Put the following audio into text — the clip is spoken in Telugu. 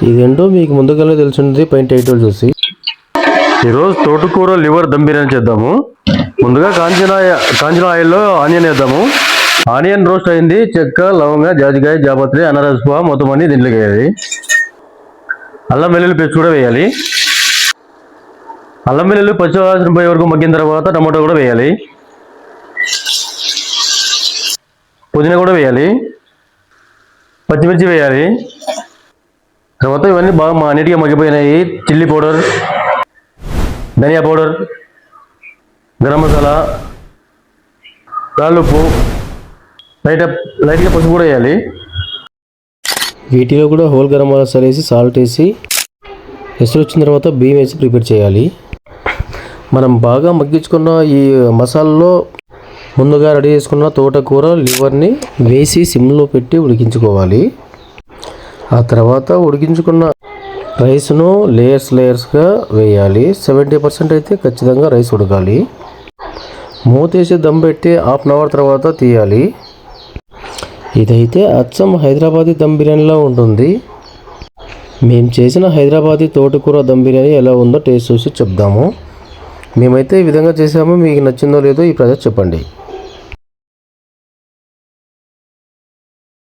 ఇదేంటో మీకు ముందుగానే తెలిసింది పైన టైటిల్ చూసి. ఈరోజు తోటకూర లివర్ దమ్ బిర్యానీ చేద్దాము. ముందుగా కాంచిన ఆయిల్లో ఆనియన్ వేద్దాము. ఆనియన్ రోస్ట్ అయింది. చెక్క, లవంగ, జాజికాయ, జాపత్రి, అనారస్ పువ్వు మొత్తం అన్ని దీంట్లోకి వేయాలి. అల్లం వెల్లుల్లి పేస్ట్ కూడా వేయాలి. అల్లం వెల్లుల్లి పచ్చివాసన పోయే వరకు మగ్గిన తర్వాత టమాటో కూడా వేయాలి. పుదీనా కూడా వేయాలి. పచ్చిమిర్చి వేయాలి. తర్వాత ఇవన్నీ బాగా నీట్గా మగ్గిపోయినాయి. చిల్లీ పౌడర్, ధనియా పౌడర్, గరం మసాలా, రాళ్ళుప్పు, లైట్గా పసుపు కూడా వేయాలి. వీటిలో కూడా హోల్ గరం మసాలా వేసి సాల్ట్ వేసి ఎసురు వచ్చిన తర్వాత బియ్యం వేసి ప్రిపేర్ చేయాలి. మనం బాగా మగ్గించుకున్న ఈ మసాలాలో ముందుగా రెడీ చేసుకున్న తోటకూర లివర్ని వేసి సిమ్లో పెట్టి ఉడికించుకోవాలి. ఆ తర్వాత ఉడికించుకున్న రైస్ను లేయర్స్గా వేయాలి. 70% అయితే ఖచ్చితంగా రైస్ ఉడకాలి. మూతేసి దమ్ పెట్టి హాఫ్ అన్ అవర్ తర్వాత తీయాలి. ఇదైతే అచ్చం హైదరాబాదీ దమ్ బిర్యానీలా ఉంటుంది. మేము చేసిన హైదరాబాదీ తోటకూర దమ్ బిర్యానీ ఎలా ఉందో టేస్ట్ చూసి చెప్దాము. మేమైతే ఈ విధంగా చేసాము. మీకు నచ్చిందో లేదో ఈ ప్రజెక్ట్ చెప్పండి.